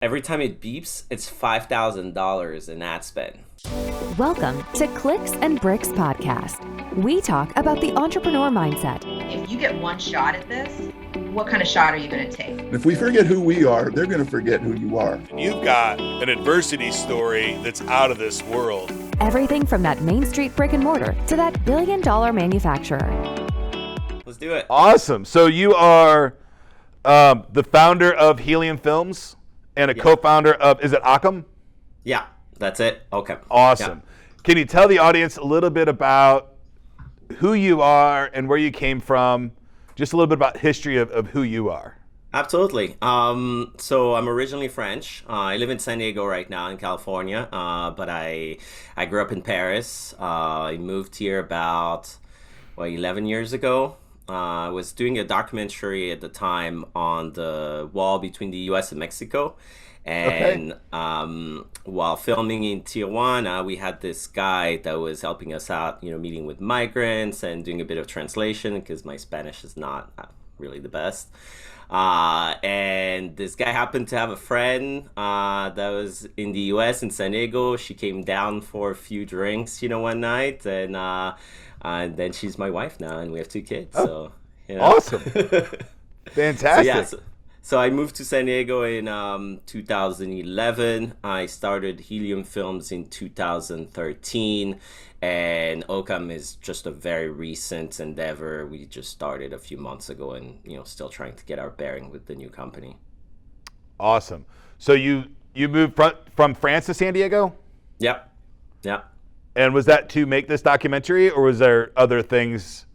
Every time it beeps, it's $5,000 in ad spend. Welcome to Clicks and Bricks Podcast. We talk about the entrepreneur mindset. If you get one shot at this, what kind of shot are you going to take? If we forget who we are, they're going to forget who you are. And you've got an adversity story that's out of this world. Everything from that Main Street brick and mortar to that billion-dollar manufacturer. Let's do it. Awesome. So you are the founder of Helium Films and a co-founder of, is it Ockham? Yeah, that's it. Okay. Awesome. Yeah. Can you tell the audience a little bit about who you are and where you came from? Just a little bit about history of who you are. Absolutely. So I'm originally French. I live in San Diego right now in California, but I grew up in Paris. I moved here about 11 years ago. I was doing a documentary at the time on the wall between the U.S. and Mexico. And while filming in Tijuana, we had this guy that was helping us out, meeting with migrants and doing a bit of translation because my Spanish is not really the best. And this guy happened to have a friend that was in the U.S. in San Diego. She came down for a few drinks, one night, and then she's my wife now, and we have 2 kids. So, Awesome, fantastic. So I moved to San Diego in 2011. I started Helium Films in 2013, and Ockham is just a very recent endeavor. We just started a few months ago, and still trying to get our bearing with the new company. Awesome. So you moved from France to San Diego? Yep. And was that to make this documentary, or was there other things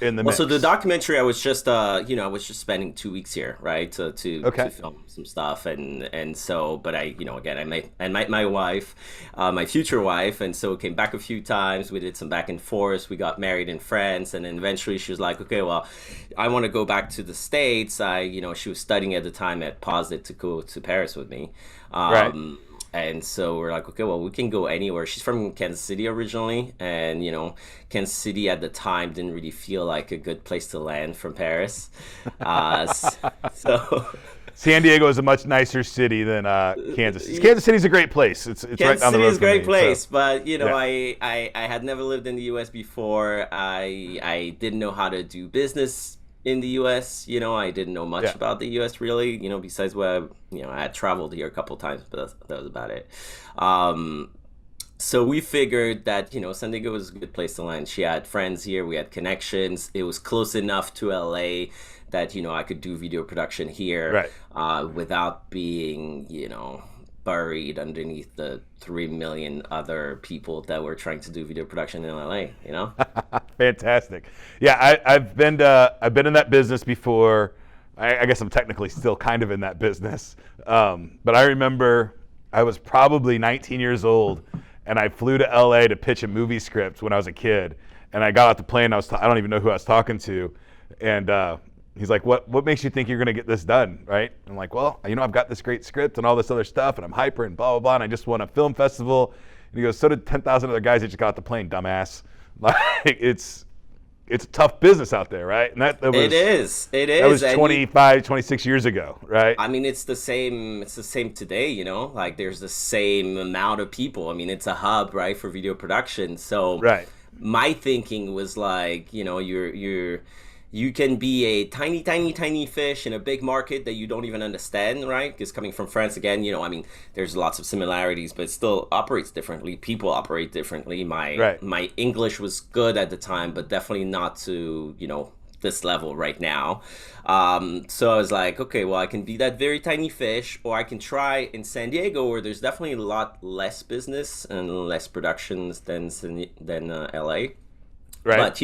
in the mix? So the documentary, I was just spending 2 weeks here, right, to film some stuff, and so, but again, I met my wife, my future wife, and so came back a few times. We did some back and forth. We got married in France, and then eventually she was like, okay, well, I want to go back to the States. She was studying at the time at Posit to go to Paris with me. Right. And so we're like, okay, well, we can go anywhere. She's from Kansas City originally, and Kansas City at the time didn't really feel like a good place to land from Paris. So San Diego is a much nicer city than Kansas. Kansas City's a great place. It's Kansas right down the City road is a great me, place, so. but I had never lived in the U.S. before. I didn't know how to do business in the U.S., I didn't know much about the U.S. really, besides what I had traveled here a couple times, but that was about it. So we figured that, San Diego was a good place to land. She had friends here, we had connections. It was close enough to L.A. that, I could do video production here without being, buried underneath the 3 million other people that were trying to do video production in LA, Fantastic. Yeah, I've been in that business before. I guess I'm technically still kind of in that business. But I remember I was probably 19 years old, and I flew to LA to pitch a movie script when I was a kid. And I got off the plane. I don't even know who I was talking to, and he's like, what makes you think you're going to get this done, right? I'm like, well, I've got this great script and all this other stuff, and I'm hyper and blah, blah, blah, and I just won a film festival. And he goes, so did 10,000 other guys that just got off the plane, dumbass. Like, it's a tough business out there, right? And that was, it is. That was 25, 26 years ago, right? I mean, it's the same today, like there's the same amount of people. I mean, it's a hub, right, for video production. So my thinking was like, you can be a tiny, tiny, tiny fish in a big market that you don't even understand, right? Because coming from France, again, there's lots of similarities, but it still operates differently. People operate differently. My English was good at the time, but definitely not to, this level right now. So I was like, okay, well, I can be that very tiny fish, or I can try in San Diego, where there's definitely a lot less business and less productions than LA. Right. But,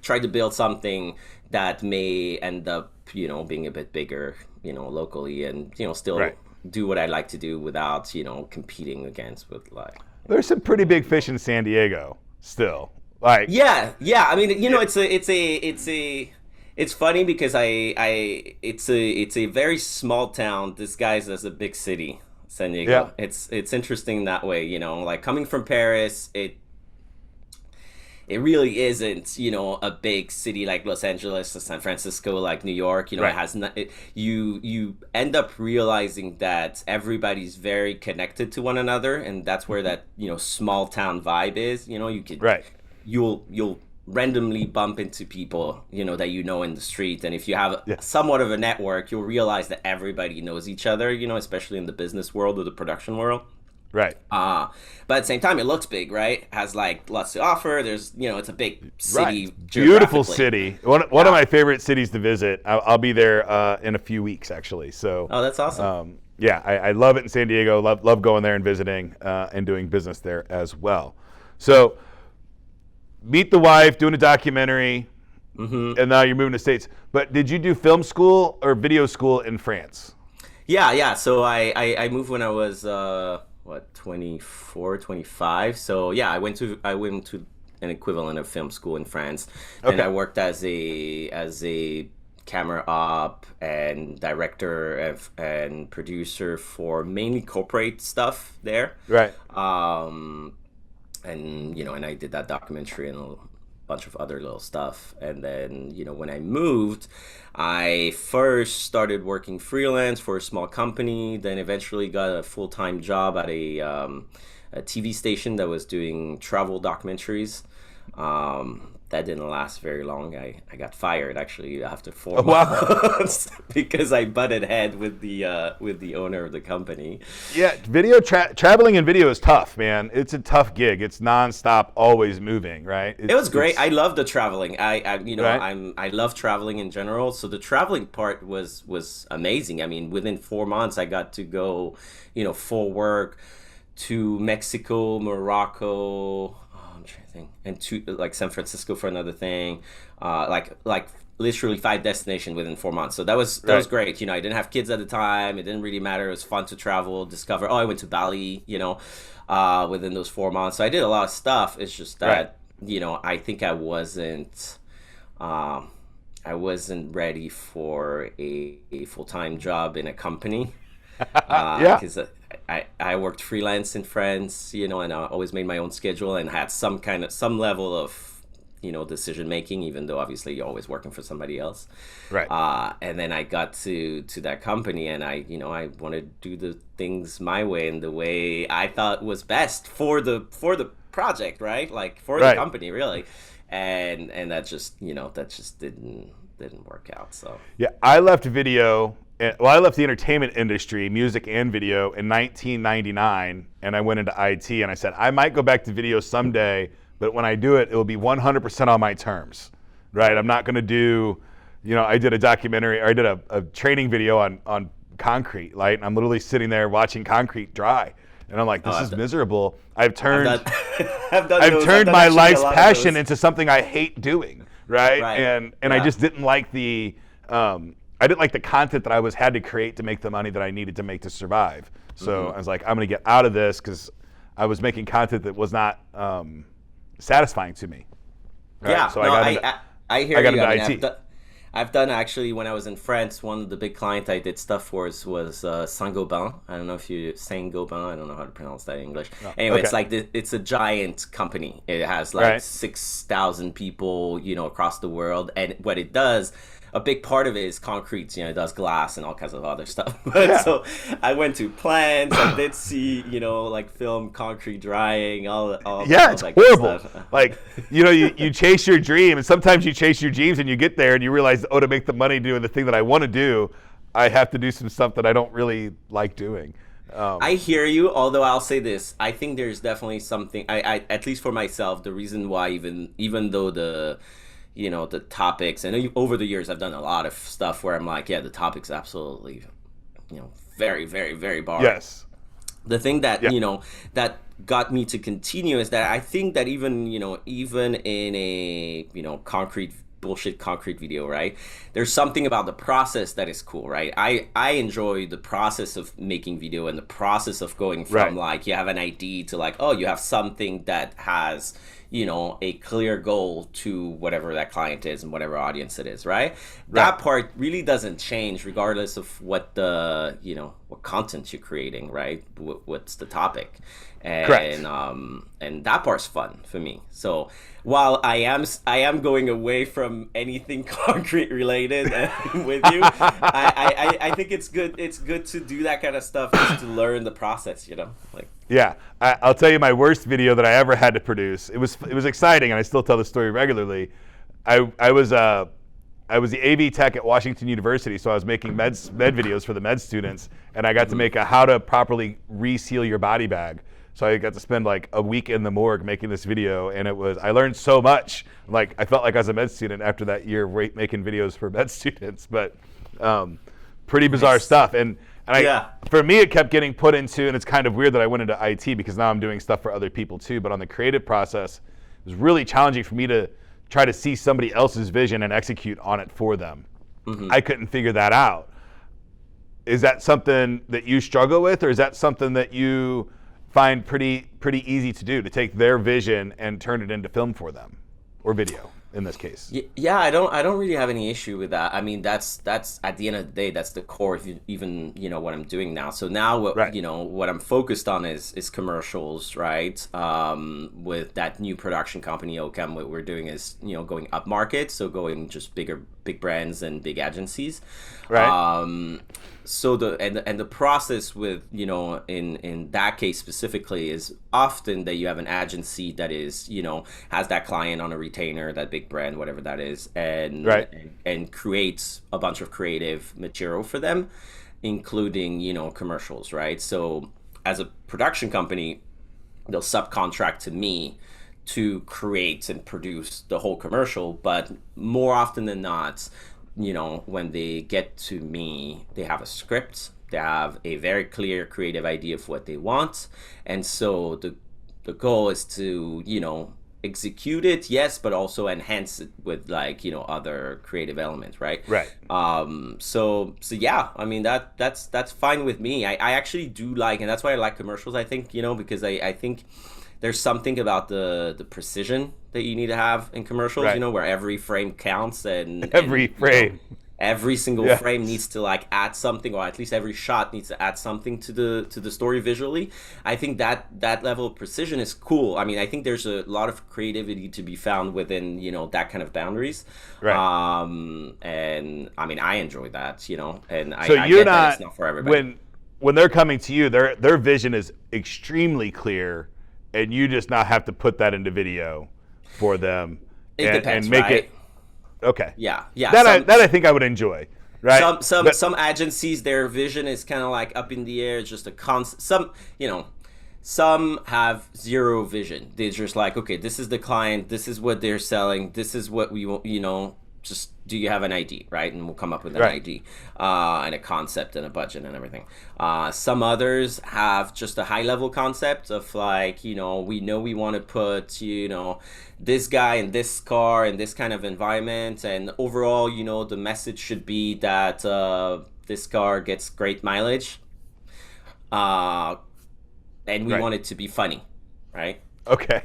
try to build something that may end up, being a bit bigger, locally, and, still do what I like to do without, competing against with like. There's some pretty big fish in San Diego still. Like Yeah. I mean, it's funny because it's a very small town disguised as a big city, San Diego. Yeah. It's interesting that way, like coming from Paris, it really isn't, a big city like Los Angeles or San Francisco, like New York. It has not. You end up realizing that everybody's very connected to one another, and that's where that small town vibe is. You could you'll randomly bump into people that in the street, and if you have somewhat of a network, you'll realize that everybody knows each other. Especially in the business world or the production world. Right. But at the same time, it looks big, right? Has like lots to offer. There's, it's a big city. Right. Beautiful city. One of my favorite cities to visit. I'll be there in a few weeks, actually. So. Oh, that's awesome. I love it in San Diego. Love going there and visiting and doing business there as well. So, meet the wife, doing a documentary, and now you're moving to States. But did you do film school or video school in France? Yeah. So I moved when I was 24, 25. So yeah, I went to an equivalent of film school in France, and I worked as a camera op and director and producer for mainly corporate stuff there. Right. And and I did that documentary and a bunch of other little stuff. And then when I moved, I first started working freelance for a small company, then eventually got a full-time job at a TV station that was doing travel documentaries. That didn't last very long. I got fired actually after 4 months because I butted head with the owner of the company. Yeah, traveling in video is tough, man. It's a tough gig. It's nonstop, always moving, right? It was great. I love the traveling. I love traveling in general. So the traveling part was amazing. I mean, within 4 months, I got to go, for work to Mexico, Morocco. And to like San Francisco for another thing, like literally 5 destinations within 4 months. So that was great. I didn't have kids at the time. It didn't really matter. It was fun to travel, discover. I went to Bali, within those 4 months. So I did a lot of stuff. It's just that I think I wasn't ready for a full-time job in a company. Because I worked freelance in France, and I always made my own schedule and had some level of, decision making, even though obviously you're always working for somebody else. Right. And then I got to that company, and I wanted to do the things my way and the way I thought was best for the project, right? Like for the company, really. And that just didn't work out. So yeah, I left video. Well, I left the entertainment industry, music and video, in 1999, and I went into IT, and I said, I might go back to video someday, but when I do it, it will be 100% on my terms, right? I'm not going to do, I did a documentary, or I did a training video on concrete, right? And I'm literally sitting there watching concrete dry, and I'm like, this is miserable. I've turned my life's passion into something I hate doing, right? And I just didn't like I didn't like the content that I had to create to make the money that I needed to make to survive. So I was like, I'm going to get out of this because I was making content that was not satisfying to me. Right? Yeah, so I hear you. IT. I've done actually, when I was in France, one of the big clients I did stuff for was Saint-Gobain. I don't know if you Saint-Gobain. I don't know how to pronounce that in English. Oh, anyway, it's like it's a giant company. It has like 6,000 people, across the world, and what it does. A big part of it is concrete. It does glass and all kinds of other stuff. So I went to plants. I did see, like film concrete drying, all it's horrible. Like, you chase your dream, and sometimes you chase your dreams and you get there and you realize, to make the money doing the thing that I want to do, I have to do some stuff that I don't really like doing. I hear you, although I'll say this. I think there's definitely something, I at least for myself, the reason why even though the topics, and over the years I've done a lot of stuff where I'm like, the topic's absolutely, very, very, very boring. Yes. The thing that, that got me to continue is that I think that even in a, concrete bullshit concrete video, right? There's something about the process that is cool, right? I enjoy the process of making video and the process of going from like you have an idea to like, oh, you have something that has, you know, a clear goal to whatever that client is and whatever audience it is, right? That part really doesn't change regardless of what the, you know, what content you're creating, right? What's the topic. And and that part's fun for me. So while I am going away from anything concrete related with you, I think it's good to do that kind of stuff just to learn the process, you know, like. Yeah, I'll tell you my worst video that I ever had to produce. It was exciting, and I still tell the story regularly. I was the AV tech at Washington University, so I was making med videos for the med students, and I got to make a how to properly reseal your body bag. So I got to spend like a week in the morgue making this video, and I learned so much. Like I felt like I was a med student after that year of making videos for med students, but pretty bizarre stuff. And for me, it kept getting put into, and it's kind of weird that I went into IT because now I'm doing stuff for other people too. But on the creative process, it was really challenging for me to try to see somebody else's vision and execute on it for them. I couldn't figure that out. Is that something that you struggle with, or is that something that you find pretty easy to do, to take their vision and turn it into film for them, or video in this case? Yeah, I don't really have any issue with that. I mean, that's at the end of the day, that's the core of even, you know, what I'm doing now. So now what you know, what I'm focused on is commercials, right? With that new production company Ockham, what we're doing is, you know, going up market, so going just big brands and big agencies. So the process with, you know, in that case specifically is often that you have an agency that is, you know, has that client on a retainer, that big brand, whatever that is, and creates a bunch of creative material for them, including, you know, commercials, right? So as a production company, they'll subcontract to me to create and produce the whole commercial, but more often than not, you know, when they get to me, they have a script, they have a very clear creative idea of what they want, and so the goal is to, you know, execute it, yes, but also enhance it with, like, you know, other creative elements, right? So yeah, I mean, that's fine with me. I actually do like, and that's why I like commercials, I think, you know, because I think there's something about the precision that you need to have in commercials, you know, where every frame counts, and every frame, you know, every single frame needs to like add something, or at least every shot needs to add something to the story visually. I think that level of precision is cool. I mean, I think there's a lot of creativity to be found within, you know, that kind of boundaries. And I mean, I enjoy that, you know, and so I you're get not, that it's not for everybody. When they're coming to you, their vision is extremely clear, and you just not have to put that into video for them. It depends, and make right? it. Okay. Yeah. That I think I would enjoy. Right. Some agencies, their vision is kind of like up in the air. It's just a concept. Some have zero vision. They're just like, okay, this is the client. This is what they're selling. This is what we want. You know, just do you have an ID, right? And we'll come up with an ID and a concept and a budget and everything. Some others have just a high level concept of like, you know we want to put, you know, this guy in this car in this kind of environment, and overall, you know, the message should be that this car gets great mileage, and we want it to be funny, right? Okay.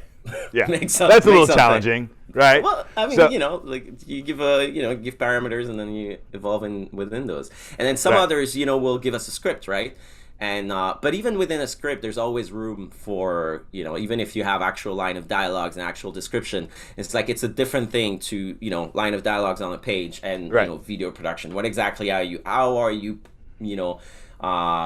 Yeah, that's a little challenging, right? Well, I mean, you know, like you give give parameters, and then you evolve within those. And then some others, you know, will give us a script, right? And but even within a script, there's always room for, you know, even if you have actual line of dialogues and actual description, it's like it's a different thing to, you know, line of dialogues on a page and you know, video production. What exactly are you? How are you? You know,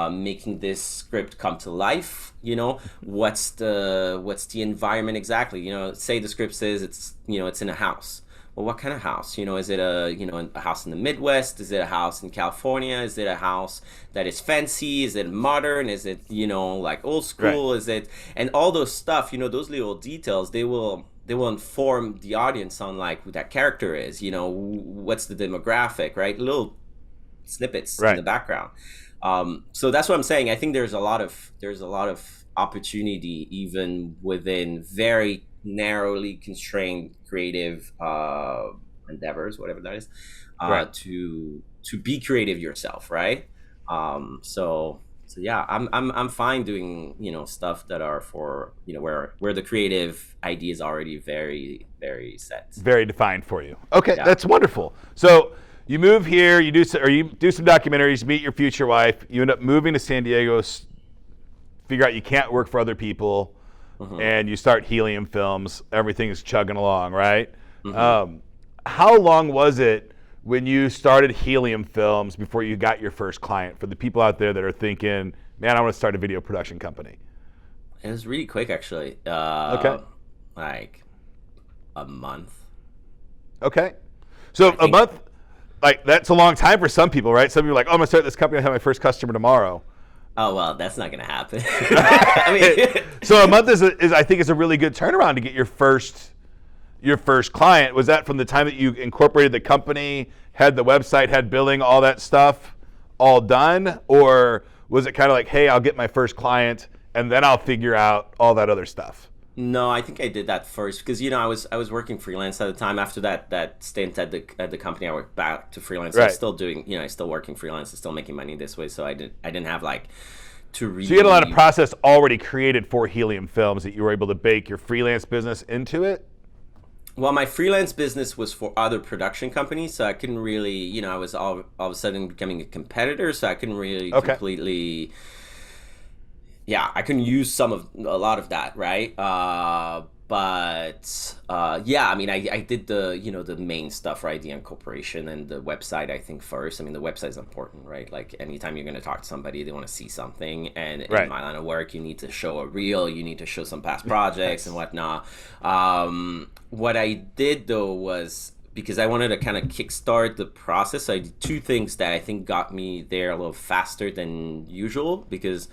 making this script come to life, you know, what's the environment exactly, you know, say the script says it's, you know, it's in a house. Well, what kind of house? You know, is it a house in the Midwest? Is it a house in California? Is it a house that is fancy? Is it modern? Is it, you know, like old school? Is it, and all those stuff, you know, those little details, they will inform the audience on like who that character is, you know, what's the demographic, right? Little snippets in the background. So that's what I'm saying. I think there's a lot of opportunity even within very narrowly constrained creative endeavors, whatever that is, Right. to be creative yourself, right? So yeah, I'm fine doing stuff that are for where the creative idea is already very very set. Very defined for you. Okay, Yeah. that's wonderful. So you move here, you do some documentaries, meet your future wife, you end up moving to San Diego, figure out you can't work for other people, and you start Helium Films. Everything is chugging along, right? How long was it when you started Helium Films before you got your first client? For the people out there that are thinking, man, I want to start a video production company. It was really quick, actually. Okay. Like a month. Okay. So a month, like that's a long time for some people, right? Some people are like, oh, I'm going to start this company. I have my first customer tomorrow. Oh, well, that's not going to happen. I mean, so a month is I think is a really good turnaround to get your first client. Was that from the time that you incorporated the company, had the website, had billing, all that stuff all done? Or was it kind of like, hey, I'll get my first client and then I'll figure out all that other stuff? No, I think I did that first because I was working freelance at the time. After that stint at the company, I went back to freelance. Right. I was still doing I was still working freelance, I was still making money this way. So I didn't have like to really. So you had a lot of process already created for Helium Films that you were able to bake your freelance business into it. Well, my freelance business was for other production companies, so I couldn't really, I was all of a sudden becoming a competitor, so I couldn't really completely. Yeah, I couldn't use a lot of that, right? But yeah, I mean, I did the the main stuff, right? The incorporation and the website, I think first. I mean, the website is important, right? Like anytime you're going to talk to somebody, they want to see something. And in my line of work, you need to show a reel, you need to show some past projects and whatnot. What I did though was, because I wanted to kind of kickstart the process, so I did two things that I think got me there a little faster than usual. Because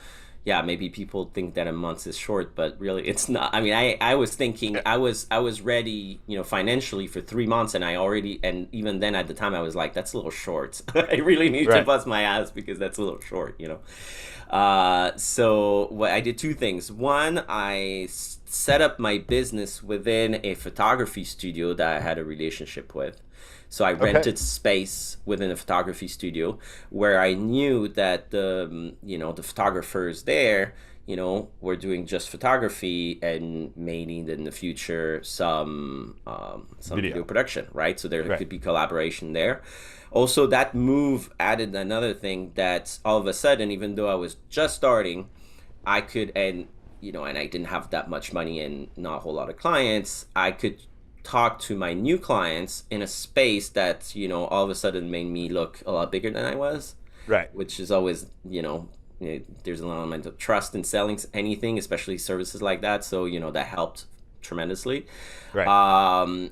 yeah, maybe people think that a month is short, but really it's not. I mean, I was thinking I was ready, financially for 3 months, and and even then at the time I was like, that's a little short. I really need to bust my ass because that's a little short, So I did two things. One, I set up my business within a photography studio that I had a relationship with. So I rented space within a photography studio where I knew that the photographers there, were doing just photography and maybe in the future some video production, right? So there could be collaboration there. Also, that move added another thing that all of a sudden, even though I was just starting, I could, and I didn't have that much money and not a whole lot of clients, I could talk to my new clients in a space that all of a sudden made me look a lot bigger than I was, right? Which is always there's an element of trust in selling anything, especially services like that, so that helped tremendously, right?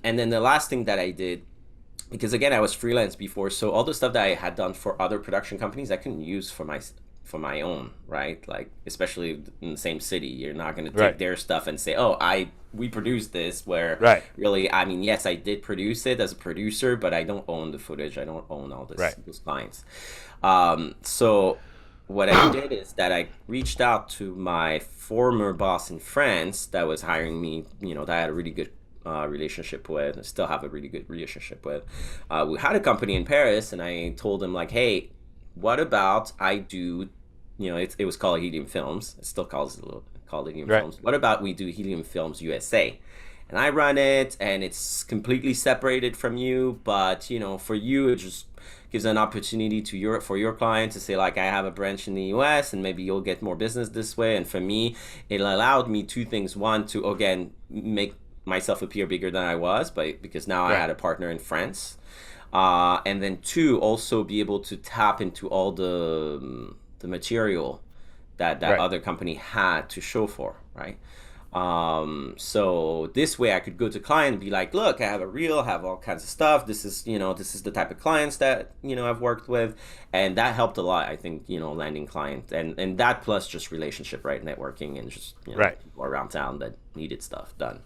And then the last thing that I did, because again I was freelance before, so all the stuff that I had done for other production companies I couldn't use for my own, right? Like, especially in the same city, you're not going to take their stuff and say, oh, we produced this, where really, I mean, yes, I did produce it as a producer, but I don't own the footage, I don't own all those clients. So what I did is that I reached out to my former boss in France that was hiring me, that I had a really good relationship with, and still have a really good relationship with. We had a company in Paris, and I told him like, hey, what about I do, it was called Helium Films. It still called Helium Films. What about we do Helium Films USA? And I run it, and it's completely separated from you, but, for you, it just gives an opportunity for your client to say, like, I have a branch in the US, and maybe you'll get more business this way. And for me, it allowed me two things. One, to, again, make myself appear bigger than I was, because now I had a partner in France. And then two, also be able to tap into all the material that other company had to show for, right? So this way I could go to client and be like, look, I have a reel, have all kinds of stuff. This is the type of clients that, I've worked with. And that helped a lot, I think, landing client. And that plus just relationship, right? Networking and just, people around town that needed stuff done.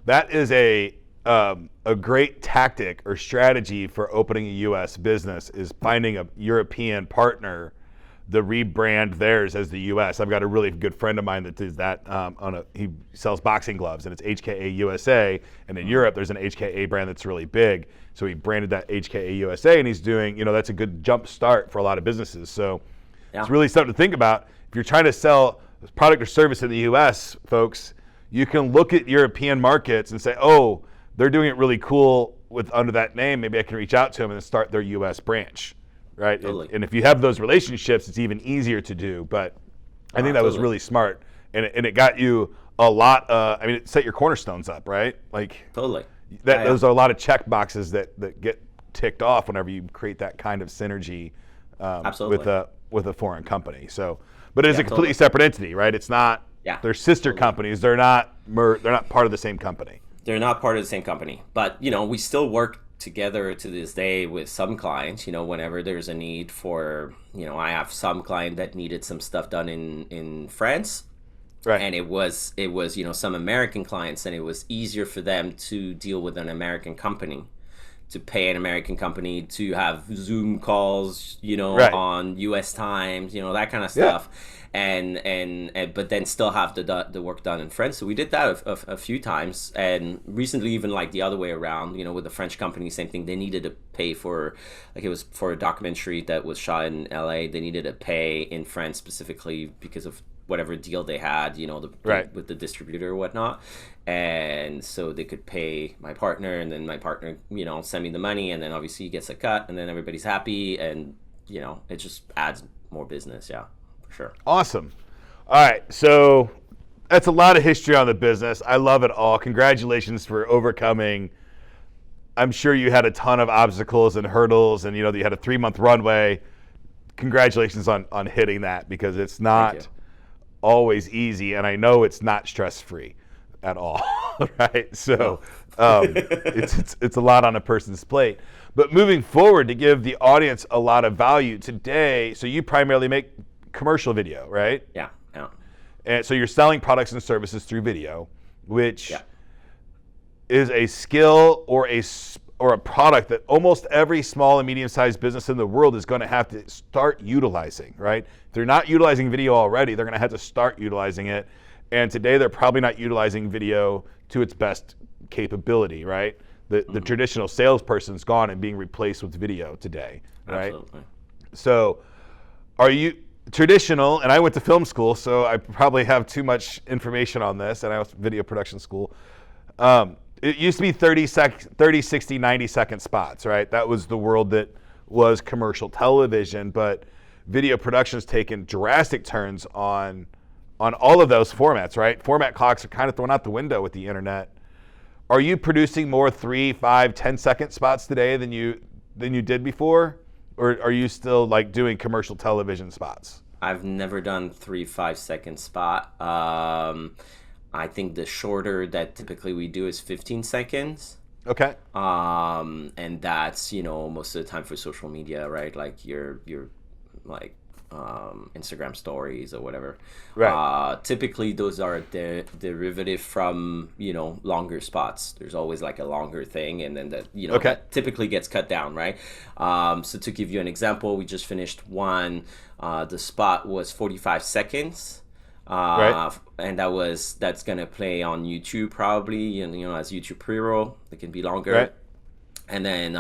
That is a great tactic or strategy for opening a U.S. business, is finding a European partner rebrand theirs as the U.S. I've got a really good friend of mine that does that. He sells boxing gloves, and it's HKA USA. And in Europe, there's an HKA brand that's really big. So he branded that HKA USA, and he's doing, that's a good jump start for a lot of businesses. So it's really something to think about. If you're trying to sell a product or service in the U.S., folks, you can look at European markets and say, oh, they're doing it really cool under that name. Maybe I can reach out to them and start their U.S. branch. Right. Totally. And if you have those relationships, it's even easier to do. But I think that was really smart. And it got you a lot. It set your cornerstones up, right? Like totally. Those are a lot of check boxes that get ticked off whenever you create that kind of synergy with a foreign company. So, but it is a completely separate entity, right? It's not. Yeah. They're sister companies. They're not part of the same company. They're not part of the same company. But we still work together to this day with some clients, whenever there's a need for, I have some client that needed some stuff done in France. Right. And it was, some American clients, and it was easier for them to deal with an American company, to pay an American company, to have Zoom calls, on US times, that kind of stuff. And but then still have the work done in French. So we did that a few times, and recently even like the other way around, with the French company, same thing. They needed to pay for, like, it was for a documentary that was shot in LA. They needed to pay in France specifically because of whatever deal they had, with the distributor or whatnot. And so they could pay my partner, and then my partner, send me the money, and then obviously he gets a cut, and then everybody's happy, and it just adds more business. Yeah. Sure. Awesome. All right. So that's a lot of history on the business. I love it all. Congratulations for overcoming. I'm sure you had a ton of obstacles and hurdles, and you had a 3-month runway. Congratulations on hitting that, because it's not always easy, and I know it's not stress-free at all. Right? So it's a lot on a person's plate. But moving forward, to give the audience a lot of value today, so you primarily make commercial video, right? Yeah. And so you're selling products and services through video, which is a skill or a product that almost every small and medium-sized business in the world is going to have to start utilizing, right? If they're not utilizing video already, they're going to have to start utilizing it. And today they're probably not utilizing video to its best capability, right? The traditional salesperson's gone and being replaced with video today, right? Absolutely. So are you traditional, and I went to film school, so I probably have too much information on this, and I was video production school. It used to be 30, 60, 90-second spots, right? That was the world that was commercial television, but video production's taken drastic turns on all of those formats, right? Format clocks are kind of thrown out the window with the internet. Are you producing more 3, 5, 10-second spots today than you did before? Or are you still like doing commercial television spots? I've never done 3-5-second spot. I think the shorter that typically we do is 15 seconds. Okay. And that's, most of the time for social media, right? Like your like Instagram stories or whatever. Right. Typically those are derivative from, longer spots. There's always like a longer thing, and then that typically gets cut down, right? So to give you an example, we just finished one. The spot was 45 seconds. Right. And that's gonna play on YouTube probably, and as YouTube pre-roll, it can be longer. Right. And then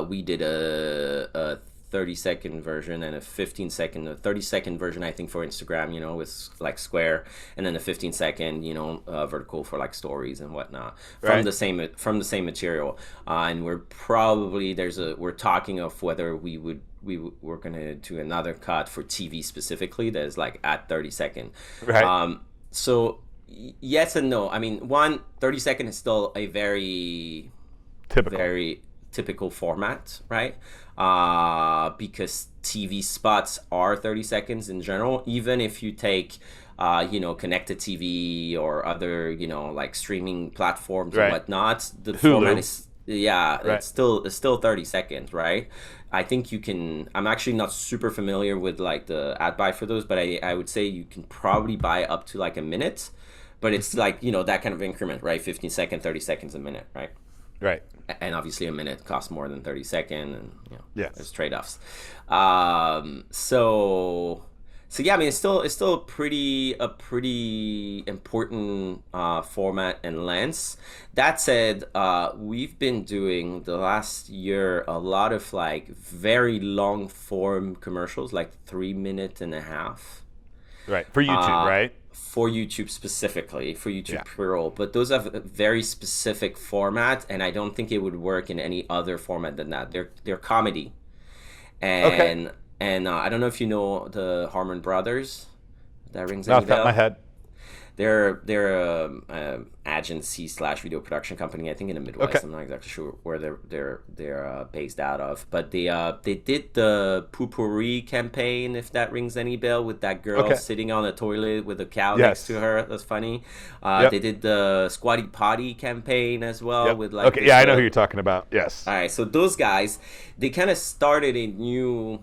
we did a 30-second version and a 30-second version, I think, for Instagram, with like square, and then a 15-second, vertical for like stories and whatnot from the same material. And we're probably we're talking of whether we're gonna do another cut for TV specifically that is like at 30-second. Right. So yes and no. I mean, 30-second is still a very typical format, right? Because TV spots are 30 seconds in general. Even if you take, connected TV or other, like streaming platforms and whatnot, the format is, it's still 30 seconds, right? I think you can, I'm actually not super familiar with like the ad buy for those, but I would say you can probably buy up to like a minute, but it's like, that kind of increment, right? 15 seconds, 30 seconds a minute, right? Right. And obviously a minute costs more than 30 seconds, and there's trade-offs. So So yeah, I mean, it's still a pretty important format and lens. That said, we've been doing the last year a lot of like very long form commercials, like 3 minute and a half. Right. For YouTube, right? For YouTube specifically, for YouTube Pro, but those have a very specific format, and I don't think it would work in any other format than that. They're comedy, and I don't know if you know the Harmon Brothers. That rings any bell? Off the top of my head. They're a agency / video production company. I think in the Midwest. Okay. I'm not exactly sure where they're based out of. But they did the Poopourri campaign, if that rings any bell, with that girl sitting on a toilet with a cow next to her. That's funny. They did the Squatty Potty campaign as well with like. Okay, I know who you're talking about. Yes. All right, so those guys, they kind of started a new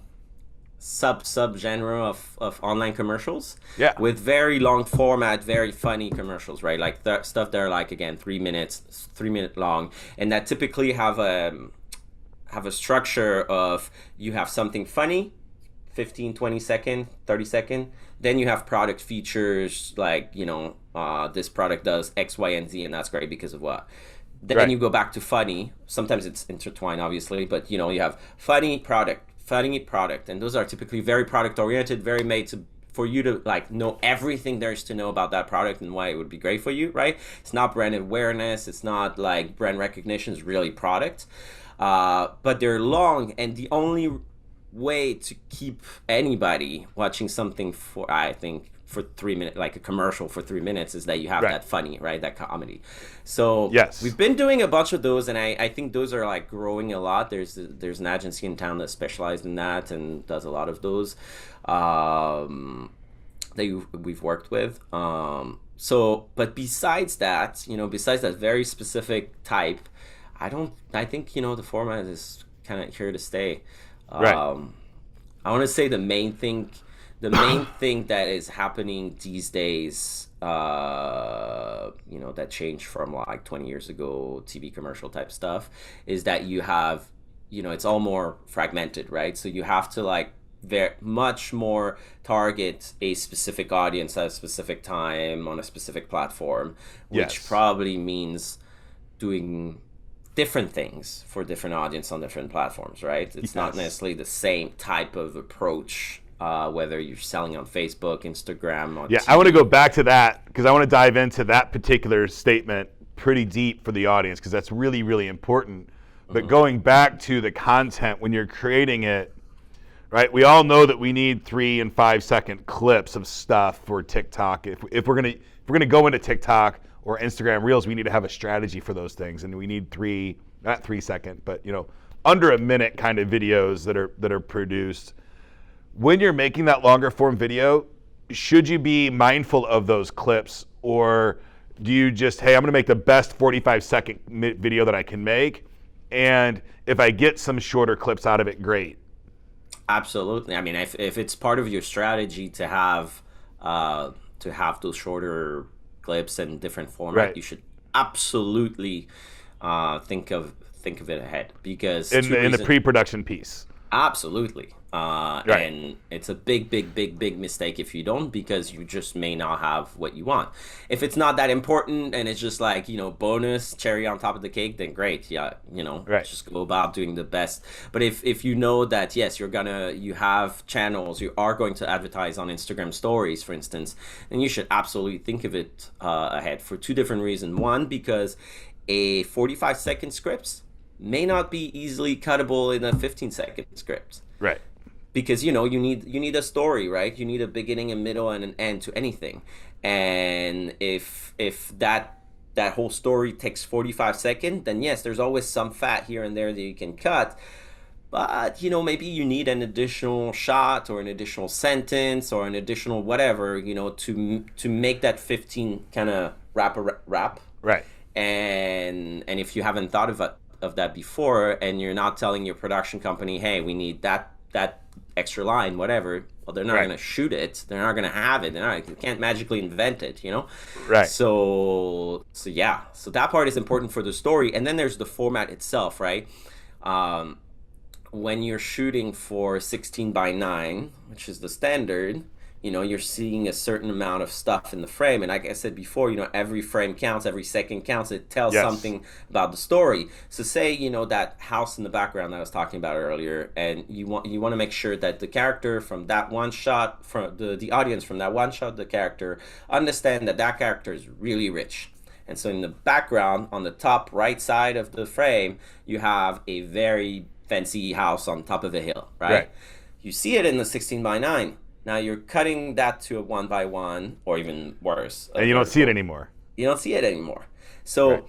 sub genre of online commercials with very long format, very funny commercials, right? Like stuff that are like, again, 3 minute long, and that typically have a structure of, you have something funny, 15, 20 second, 30 second, then you have product features like, this product does X, Y, and Z, and that's great because of what. Then you go back to funny. Sometimes it's intertwined, obviously, but you have funny product, and those are typically very product oriented, very made for you to like know everything there is to know about that product and why it would be great for you, right? It's not brand awareness, it's not like brand recognition, it's really product. But they're long, and the only way to keep anybody watching something for 3 minutes, like a commercial for 3 minutes, is that you have that funny, right? That comedy. So we've been doing a bunch of those, and I think those are like growing a lot. There's an agency in town that specialized in that and does a lot of those that we've worked with. But besides that, besides that very specific type, I think the format is kind of here to stay. I want to say the main thing that is happening these days, that changed from like 20 years ago, TV commercial type stuff, is that you have, it's all more fragmented, right? So you have to like very much more target a specific audience at a specific time on a specific platform, which probably means doing different things for different audience on different platforms, right? It's not necessarily the same type of approach, whether you're selling on Facebook, Instagram, on TV. I want to go back to that because I want to dive into that particular statement pretty deep for the audience, because that's really, really important. But going back to the content, when you're creating it, right? We all know that we need 3 and 5 second clips of stuff for TikTok. If we're gonna go into TikTok or Instagram Reels, we need to have a strategy for those things, and we need not 3 second, but under a minute kind of videos that are produced. When you're making that longer form video, should you be mindful of those clips, or do you just, hey, I'm gonna make the best 45-second video that I can make, and if I get some shorter clips out of it, great? Absolutely. I mean, if it's part of your strategy to have those shorter clips and different format, you should absolutely think of it ahead, because in the pre-production piece. Absolutely. And it's a big mistake if you don't, because you just may not have what you want. If it's not that important and it's just like, bonus cherry on top of the cake, then great. Just go about doing the best. But if you know that, yes, you have channels, you are going to advertise on Instagram stories, for instance, then you should absolutely think of it ahead for 2 different reasons. One, because a 45-second script may not be easily cuttable in a 15-second script. Right. Because you need a story, right? You need a beginning, a middle, and an end to anything. And if that whole story takes 45 seconds, then yes, there's always some fat here and there that you can cut. But maybe you need an additional shot or an additional sentence or an additional whatever, to make that 15 kind of wrap. Right. And if you haven't thought of that before, and you're not telling your production company, hey, we need that extra line, whatever, well, they're not going to shoot it. They're not going to have it. They can't magically invent it, Right. So that part is important for the story. And then there's the format itself, right? When you're shooting for 16:9, which is the standard, you're seeing a certain amount of stuff in the frame. And like I said before, every frame counts, every second counts. It tells something about the story. So say, that house in the background that I was talking about earlier, and you want to make sure that the character from that one shot, from the audience from that one shot, the character, understand that character is really rich. And so in the background, on the top right side of the frame, you have a very fancy house on top of a hill, right? You see it in the 16 by 9. Now you're cutting that to a 1 by 1, or even worse. And you don't see it anymore. You don't see it anymore. So,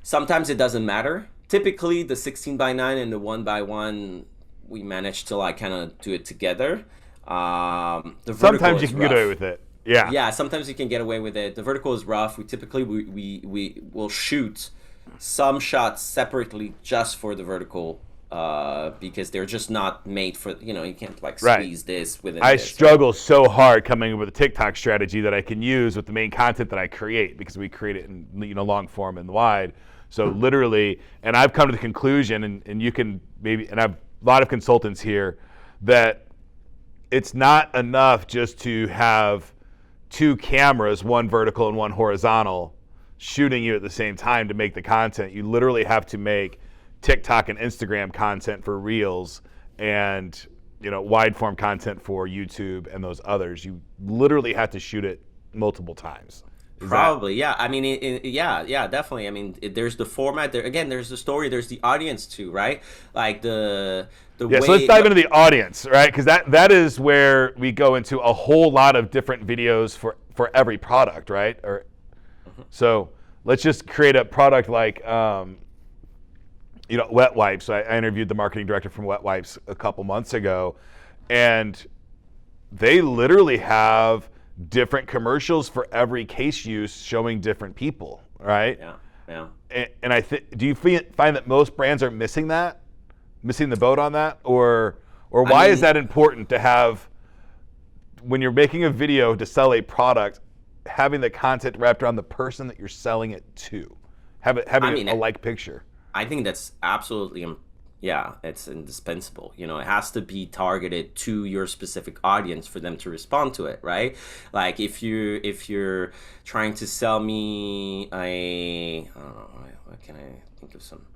sometimes it doesn't matter. Typically, the 16 by 9 and the 1 by 1, we manage to like kind of do it together. Sometimes you can get away with it. Yeah. Yeah, sometimes you can get away with it. The vertical is rough. We typically we will shoot some shots separately just for the vertical. Because they're just not made for, you can't like squeeze this within I this, struggle so hard coming up with a TikTok strategy that I can use with the main content that I create, because we create it in long form and wide. So literally, and I've come to the conclusion, and you can maybe, and I have a lot of consultants here, that it's not enough just to have 2 cameras, one vertical and one horizontal, shooting you at the same time to make the content. You literally have to make TikTok and Instagram content for Reels, and wide form content for YouTube and those others. You literally have to shoot it multiple times. Probably, yeah. I mean, yeah, definitely. I mean, there's the format there. Again, there's the story. There's the audience too, right? Like the way. So let's dive into the audience, right? Because that is where we go into a whole lot of different videos for every product, right? Or so let's just create a product like. Wet Wipes. I interviewed the marketing director from Wet Wipes a couple months ago, and they literally have different commercials for every case use showing different people, right? Yeah. And do you find that most brands are missing the boat on that, or why is that important to have when you're making a video to sell a product, having the content wrapped around the person that you're selling it to, having a like picture? I think that's absolutely, it's indispensable. It has to be targeted to your specific audience for them to respond to it, right? Like if you're trying to sell me what can I think of some,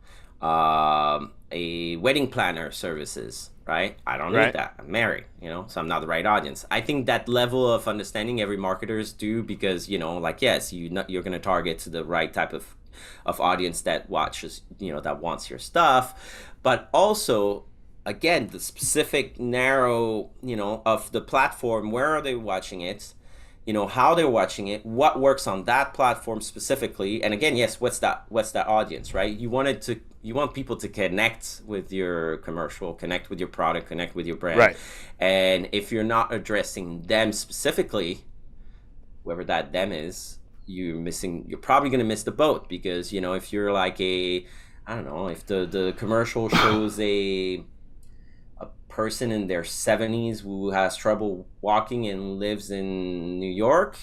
a wedding planner services, right? I don't need that. I'm married, so I'm not the right audience. I think that level of understanding every marketers do, because, yes, you're going to target to the right type of audience that watches, that wants your stuff, but also, again, the specific narrow, of the platform. Where are they watching it? How they're watching it, what works on that platform specifically, and again, yes, what's that audience, right? You want people to connect with your commercial, connect with your product, connect with your brand, right? And if you're not addressing them specifically, whoever that them is, you're probably going to miss the boat, because if you're like if the commercial shows a person in their 70s who has trouble walking and lives in New York,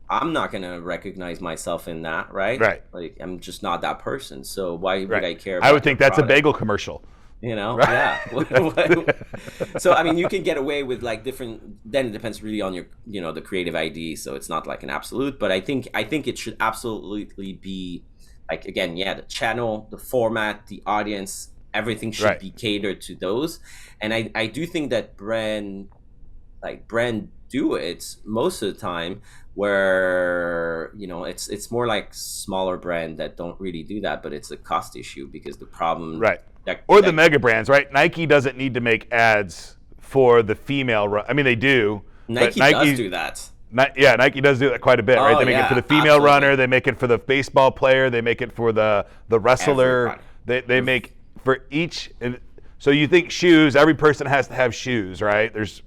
I'm not going to recognize myself in that, right? Like, I'm just not that person, so why would I care about I would think that's product? A bagel commercial. Yeah. So I mean, you can get away with like different. Then it depends really on your, the creative ID. So it's not like an absolute, but I think it should absolutely be like, again, the channel, the format, the audience, everything should be catered to those. And I do think that brand do it most of the time, where it's more like smaller brand that don't really do that, but it's a cost issue, because the problem the mega brands, right? Nike doesn't need to make ads for the female I mean, they do. Nike does do that. Nike does do that quite a bit, right? They make it for the female runner, they make it for the baseball player, they make it for the wrestler. They make for each. And so you think shoes, every person has to have shoes, right? There's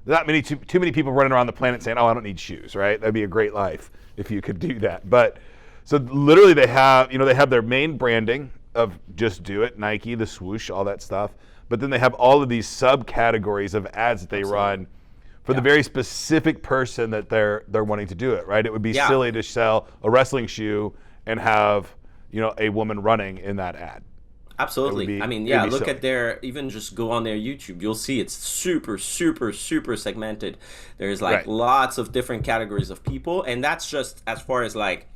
not too many people running around the planet saying, "Oh, I don't need shoes," right? That'd be a great life if you could do that. But so literally they have their main branding of just do it, Nike, the swoosh, all that stuff. But then they have all of these subcategories of ads that they run for the very specific person that they're wanting to do it, right? It would be silly to sell a wrestling shoe and have, a woman running in that ad. Absolutely. I mean, yeah, look at even just go on their YouTube. You'll see it's super, super, super segmented. There's like lots of different categories of people. And that's just as far as like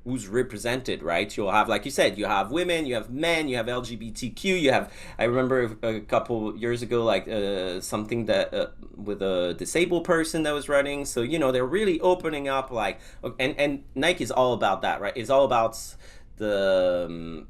who's represented, right? You'll have, like you said, you have women, you have men, you have LGBTQ, you have, I remember a couple years ago, like something that with a disabled person that was running. So, you know, they're really opening up like, and Nike is all about that, right? It's all about the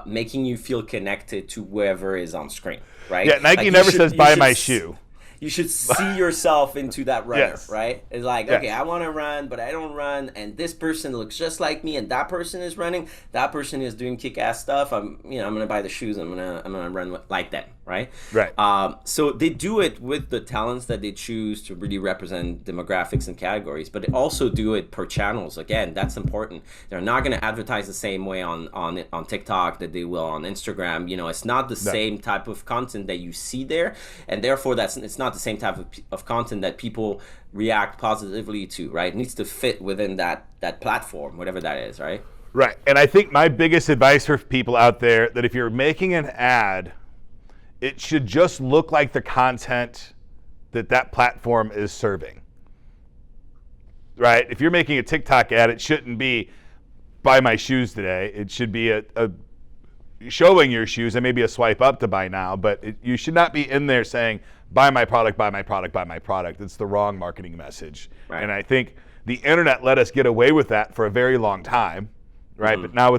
making you feel connected to whoever is on screen, right? Yeah, Nike like never says buy my shoe. You should see yourself into that runner, right? It's like, okay, I want to run, but I don't run, and this person looks just like me, and that person is running. That person is doing kick-ass stuff. I'm gonna buy the shoes. I'm gonna run like them, right? Right. So they do it with the talents that they choose to really represent demographics and categories, but they also do it per channels. Again, that's important. They're not gonna advertise the same way on TikTok that they will on Instagram. You know, it's not the same type of content that you see there, and therefore it's not the same type of content that people react positively to, right? It needs to fit within that platform, whatever that is, right? Right. And I think my biggest advice for people out there, that if you're making an ad, it should just look like the content that platform is serving, right? If you're making a TikTok ad, it shouldn't be buy my shoes today. It should be a showing your shoes and maybe a swipe up to buy now, but you should not be in there saying buy my product, buy my product, buy my product. It's the wrong marketing message. Right. And I think the internet let us get away with that for a very long time, right? Mm-hmm. But now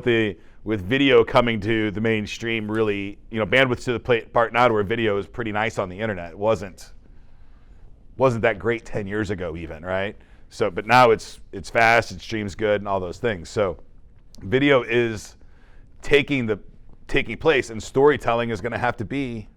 with video coming to the mainstream, really, you know, bandwidth to the part now to where video is pretty nice on the internet. It wasn't that great 10 years ago even, right? So, but now it's fast, it streams good, and all those things. So video is taking place, and storytelling is going to have to be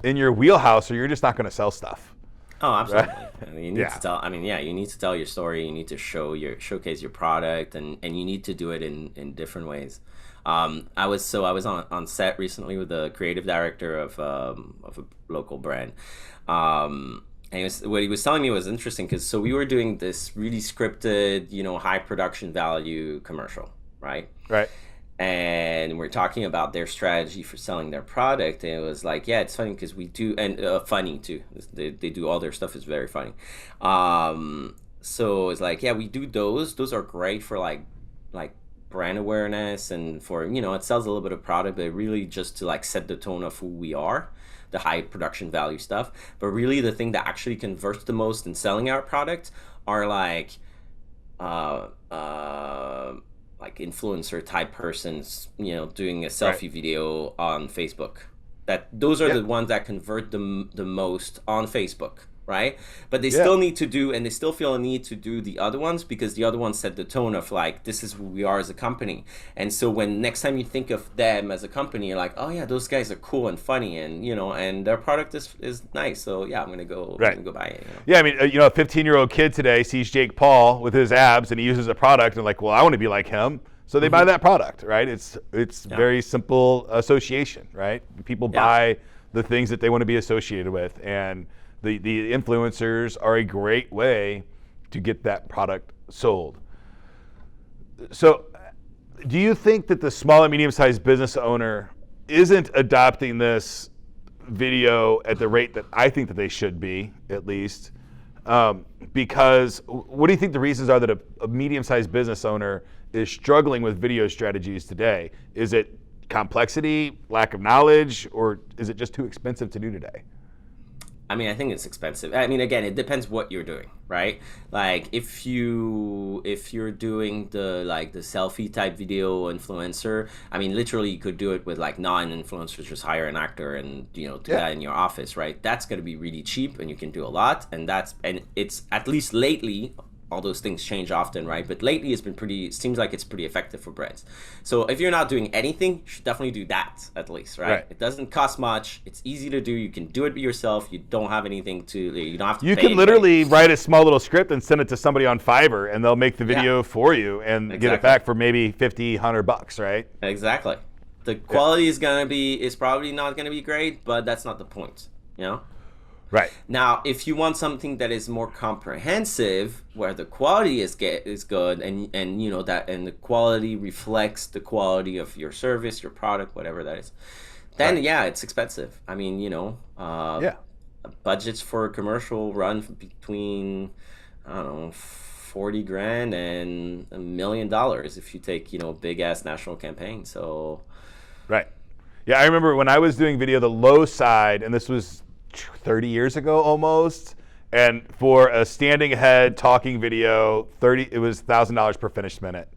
in your wheelhouse, or you're just not going to sell stuff. Oh, absolutely. Right? I mean, you need to tell. I mean, you need to tell your story. You need to showcase your product, and you need to do it in different ways. I was on set recently with the creative director of a local brand. And what he was telling me was interesting, because we were doing this really scripted, you know, high production value commercial, right? Right. And we're talking about their strategy for selling their product, and it was like, yeah, it's funny because we do, and funny too. They do all their stuff is very funny. So it's like, yeah, we do those. Those are great for like brand awareness, and for, you know, it sells a little bit of product, but really just to like set the tone of who we are, the high production value stuff. But really the thing that actually converts the most in selling our product are like influencer type persons, you know, doing a selfie video on Facebook. Those are the ones that convert the most on Facebook, right? But they still need to do, and they still feel a need to do the other ones, because the other ones set the tone of like, this is who we are as a company. And so when next time you think of them as a company, you're like, oh yeah, those guys are cool and funny, and, you know, and their product is nice. So yeah, I'm gonna go buy it. You know? Yeah, I mean, you know, a 15-year-old kid today sees Jake Paul with his abs and he uses a product and like, well, I want to be like him. So they buy that product, right? It's very simple association, right? People buy the things that they want to be associated with, and the influencers are a great way to get that product sold. So do you think that the small and medium-sized business owner isn't adopting this video at the rate that I think that they should be, at least? Because what do you think the reasons are that a medium-sized business owner is struggling with video strategies today? Is it complexity, lack of knowledge, or is it just too expensive to do today? I mean, I think it's expensive. I mean, again, it depends what you're doing, right? Like if you're doing the selfie type video influencer, I mean, literally you could do it with like non-influencers, just hire an actor and, you know, do that in your office, right? That's going to be really cheap, and you can do a lot. And it's, at least lately, all those things change often, right? But lately seems like it's pretty effective for brands. So if you're not doing anything, you should definitely do that at least, right? It doesn't cost much. It's easy to do. You can do it yourself. You don't have anything you don't have to pay. You can literally write a small little script and send it to somebody on Fiverr, and they'll make the video for you and get it back for maybe $50, $100, right? Exactly. The quality is probably not gonna be great, but that's not the point, you know? Right. Now, if you want something that is more comprehensive, where the quality is good, and you know that, and the quality reflects the quality of your service, your product, whatever that is, then yeah, it's expensive. I mean, you know, budgets for a commercial run between, I don't know, 40 grand and $1 million if you take, you know, big ass national campaign. So right. Yeah, I remember when I was doing video, the low side, and this was 30 years ago almost, and for a standing head talking video, it was $1,000 per finished minute,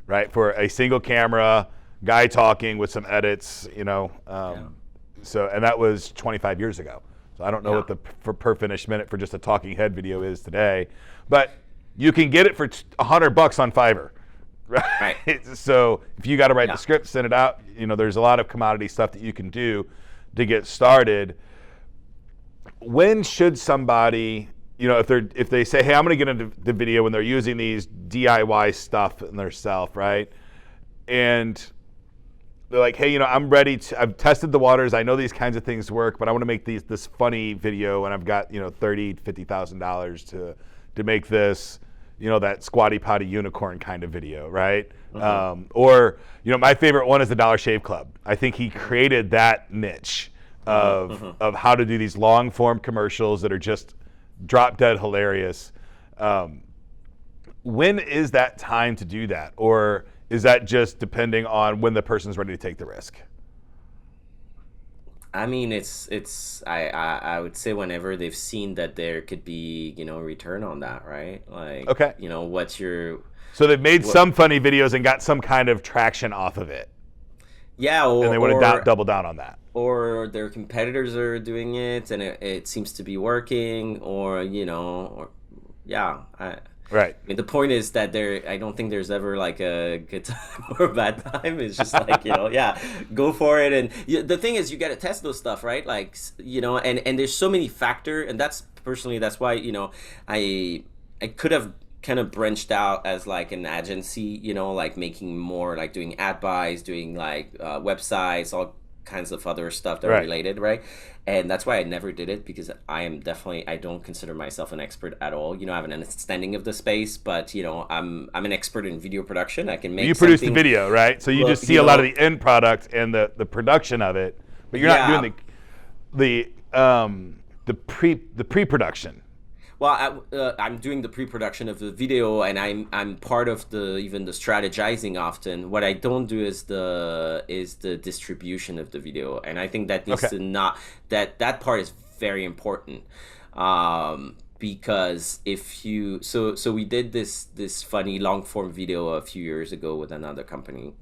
right? For a single camera, guy talking with some edits, you know. So, and that was 25 years ago. So I don't know what the per finished minute for just a talking head video is today, but you can get it for $100 on Fiverr. Right. So if you got to write the script, send it out. You know, there's a lot of commodity stuff that you can do to get started. When should somebody, you know, if they say, hey, I'm going to get into the video, when they're using these DIY stuff in their self, right? And they're like, hey, you know, I'm ready to, I've tested the waters. I know these kinds of things work, but I want to make this funny video, and I've got, you know, $50,000 to make this, you know, that squatty potty unicorn kind of video, right? Or, you know, my favorite one is the Dollar Shave Club. I think he created that niche of how to do these long form commercials that are just drop dead hilarious. When is that time to do that? Or is that just depending on when the person's ready to take the risk? I mean, I would say whenever they've seen that there could be, you know, return on that, right? Like, okay, you know, so they've made some funny videos and got some kind of traction off of it. Yeah, and they want to double down on that. Or their competitors are doing it and it seems to be working, or, you know, right. I mean, the point is that I don't think there's ever like a good time or a bad time. It's just like, you know, go for it. And the thing is, you got to test those stuff, right? Like, you know, and there's so many factors, and that's why, you know, I could have kind of branched out as like an agency, you know, like making more, like doing ad buys, doing like websites, all kinds of other stuff that are related, right? And that's why I never did it, because I don't consider myself an expert at all. You know, I have an understanding of the space, but, you know, I'm an expert in video production. I can make produce the video, right? So you just see a lot of the end product and the production of it, but you're not doing the pre-production. Well, I'm doing the pre-production of the video, and I'm part of even the strategizing often. What I don't do is the distribution of the video, and I think that needs to not that part is very important, because if you so we did this funny long form video a few years ago with another company,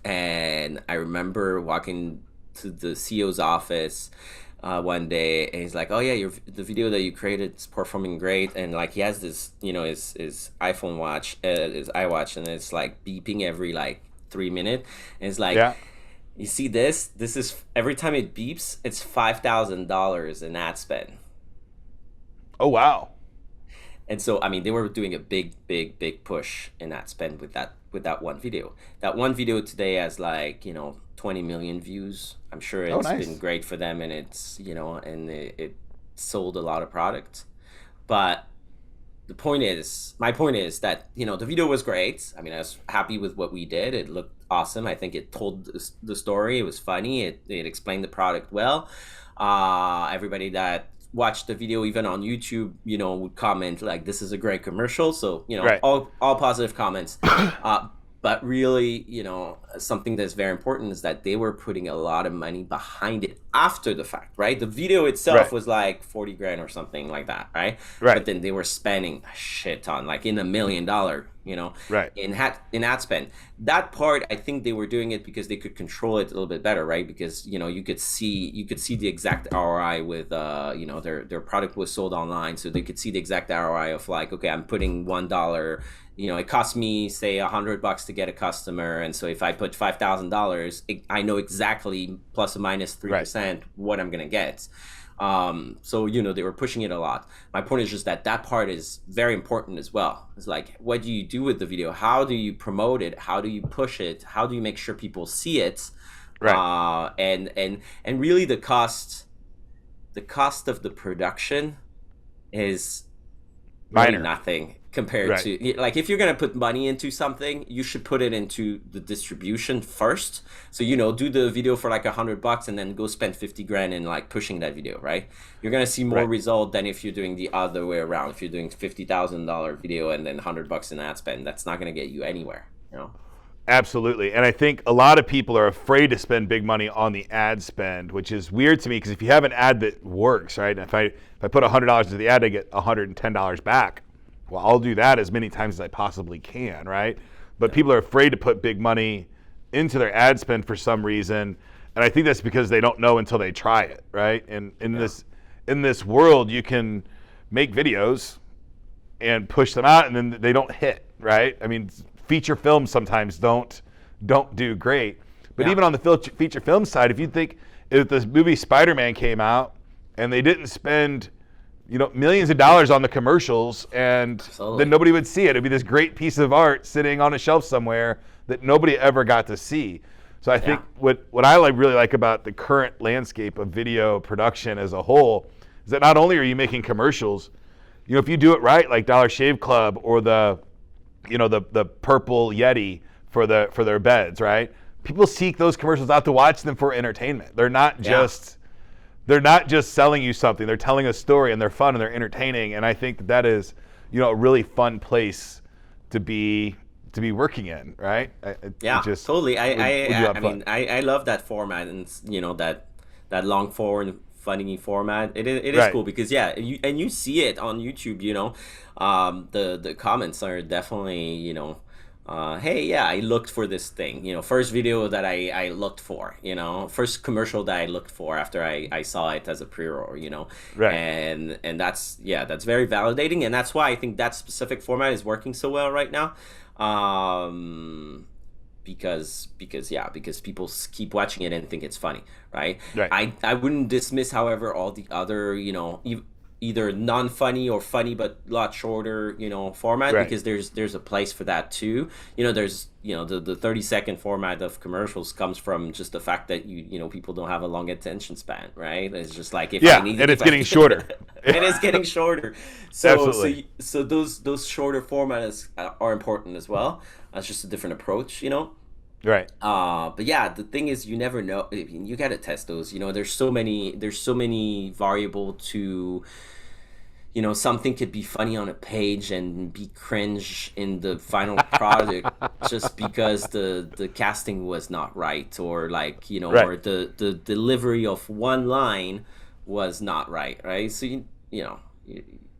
and I remember walking to the CEO's office one day, and he's like, oh yeah, the video that you created is performing great, and like he has this, you know, his iPhone watch, his iWatch, and it's like beeping every like 3 minutes, and it's like, you see this is, every time it beeps, it's $5,000 in ad spend. Oh wow. And so, I mean, they were doing a big push in ad spend with that one video. That one video today has like, you know, 20 million views. I'm sure it's been great for them, and it's, you know, and it sold a lot of product. But my point is that, you know, the video was great. I mean, I was happy with what we did. It looked awesome. I think it told the story. It was funny. It explained the product well. Everybody that watched the video, even on YouTube, you know, would comment like, this is a great commercial. So, you know, all positive comments. But really, you know, something that's very important is that they were putting a lot of money behind it after the fact, right? The video itself was like 40 grand or something like that, right? But then they were spending a shit ton, like in $1 million, you know, in ad spend. That part, I think they were doing it because they could control it a little bit better, right? Because, you know, you could see the exact ROI with, you know, their product was sold online, so they could see the exact ROI of like, okay, I'm putting $1. You know, it cost me, say, $100 to get a customer, and so if I put $5,000, I know exactly plus or minus 3% what I'm gonna get. So, you know, they were pushing it a lot. My point is just that part is very important as well. It's like, what do you do with the video? How do you promote it? How do you push it? How do you make sure people see it? And really the cost the cost of the production is really nothing compared to, like, if you're going to put money into something, you should put it into the distribution first. So, do the video for like $100 and then go spend 50 grand in like pushing that video, right? You're going to see more result than if you're doing the other way around. If you're doing $50,000 video and then $100 in ad spend, that's not going to get you anywhere, Absolutely. And I think a lot of people are afraid to spend big money on the ad spend, which is weird to me, because if you have an ad that works, right? If I put $100 into the ad, I get $110 back. Well, I'll do that as many times as I possibly can, right? But people are afraid to put big money into their ad spend for some reason. And I think that's because they don't know until they try it, right? And in this world, you can make videos and push them out and then they don't hit, right? I mean, feature films sometimes don't do great. But even on the feature film side, if you think if the movie Spider-Man came out and they didn't spend millions of dollars on the commercials, and then nobody would see it. It'd be this great piece of art sitting on a shelf somewhere that nobody ever got to see. So I think what I really like about the current landscape of video production as a whole is that not only are you making commercials, if you do it right, like Dollar Shave Club or the purple Yeti for their beds, right? People seek those commercials out to watch them for entertainment. They're not just selling you something. They're telling a story, and they're fun and they're entertaining. And I think that is, a really fun place to be working in, right? Totally. I love that format, and that long form funny format. It is cool because you see it on YouTube. The comments are definitely hey, I looked for this thing. First video that I looked for. First commercial that I looked for after I saw it as a pre-roll. And that's very validating, and that's why I think that specific format is working so well right now. Because people keep watching it and think it's funny, right? I wouldn't dismiss, however, all the other either non-funny or funny but a lot shorter format, because there's a place for that too. There's the 30-second format of commercials comes from just the fact that people don't have a long attention span, right? It's just like it's getting shorter. It is getting shorter. So Absolutely. so those shorter formats are important as well. It's just a different approach, Right. But the thing is, you never know. I mean, you gotta test those. There's so many variable to. Something could be funny on a page and be cringe in the final product just because the casting was not right, or like or the delivery of one line was not right. So you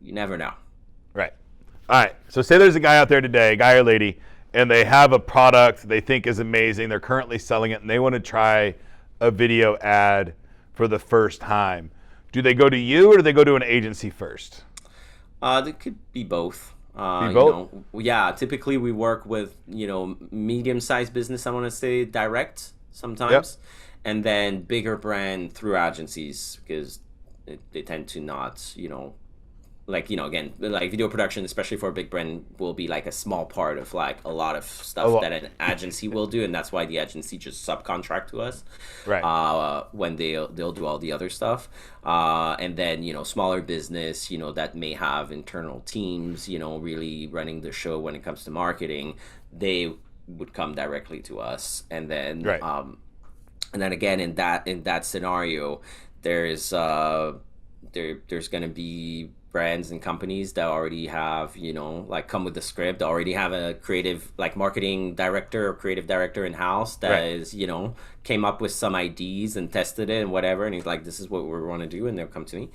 never know. Right. All right. So say there's a guy out there today, guy or lady, and they have a product they think is amazing. They're currently selling it, and they want to try a video ad for the first time. Do they go to you, or do they go to an agency first? It could be both. Both? Typically we work with, medium-sized business, I want to say, direct sometimes, and then bigger brand through agencies, because they tend to not, again, like video production, especially for a big brand, will be like a small part of like a lot of stuff that an agency will do, and that's why the agency just subcontract to us, when they'll do all the other stuff, and then smaller business, that may have internal teams, really running the show when it comes to marketing, they would come directly to us, and then again in that scenario, there's going to be brands and companies that already have, come with the script, already have a creative, like marketing director or creative director in house that is, came up with some ideas and tested it and whatever, and he's like, this is what we want to do, and they'll come to me.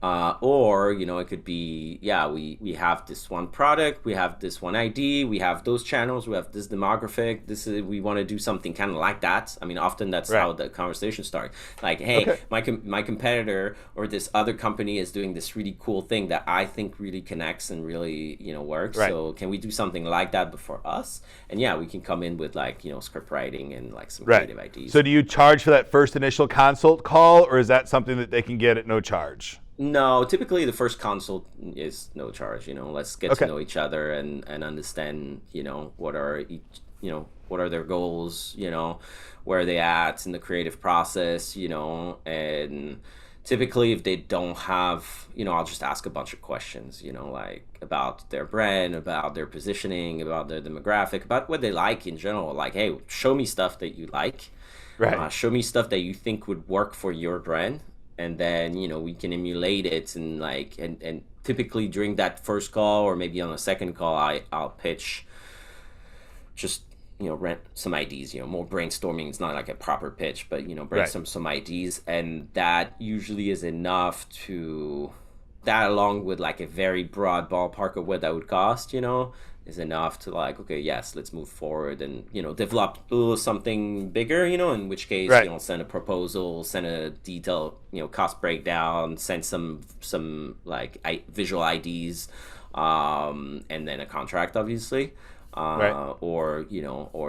Or it could be, we have this one product, we have this one ID, we have those channels, we have this demographic, we want to do something kind of like that. I mean, often that's how the conversation starts. Like, hey, my competitor or this other company is doing this really cool thing that I think really connects and really works. So can we do something like that before us? And we can come in with like script writing and like some creative ideas. So do you charge for that first initial consult call, or is that something that they can get at no charge? No, typically the first consult is no charge. Let's get to know each other and understand, what are their goals, where are they at in the creative process, and typically if they don't have, I'll just ask a bunch of questions, like about their brand, about their positioning, about their demographic, about what they like in general. Like, hey, show me stuff that you like. Right. Show me stuff that you think would work for your brand. And then, we can emulate it, and like, and typically during that first call, or maybe on a second call, I'll pitch just, rent some ideas, more brainstorming. It's not like a proper pitch, but, brainstorm some ideas. And that usually is enough that along with like a very broad ballpark of what that would cost, is enough to like, okay, yes, let's move forward and, develop something bigger, in which case, send a proposal, send a detailed, cost breakdown, send some like visual IDs, and then a contract, obviously. Or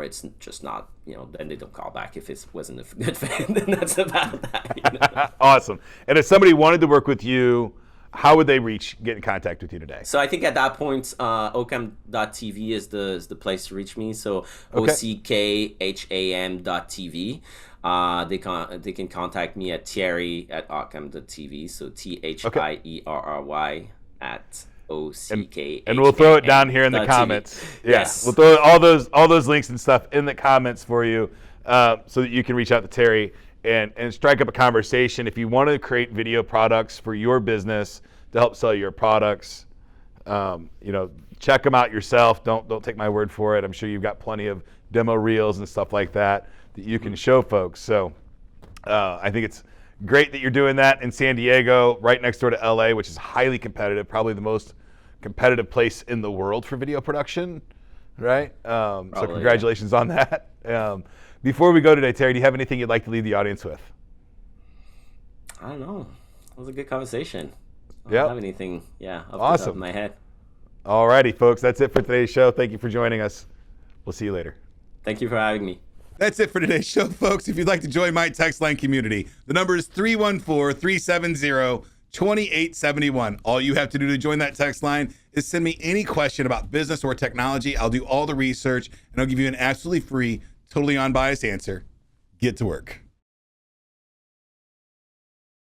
it's just not, then they don't call back if it wasn't a good fit. Then that's about that. Awesome. And if somebody wanted to work with you, how would they get in contact with you today? So I think at that point, Ockham.tv is the place to reach me. So OCKHAM.tv. They can contact me at Thierry at Ockham.tv. So THIERRY at OCK. And we'll throw it down here in the comments. Yes. We'll throw all those links and stuff in the comments for you, so that you can reach out to Thierry and strike up a conversation. If you want to create video products for your business to help sell your products, check them out yourself. Don't take my word for it. I'm sure you've got plenty of demo reels and stuff like that you can show folks. So I think it's great that you're doing that in San Diego, right next door to LA, which is highly competitive, probably the most competitive place in the world for video production, right? So congratulations on that. Before we go today, Thierry, do you have anything you'd like to leave the audience with? I don't know. It was a good conversation. I don't have anything, off the top of my head. All righty, folks. That's it for today's show. Thank you for joining us. We'll see you later. Thank you for having me. That's it for today's show, folks. If you'd like to join my text line community, the number is 314-370-2871. All you have to do to join that text line is send me any question about business or technology. I'll do all the research, and I'll give you an absolutely free, totally unbiased answer. Get to work.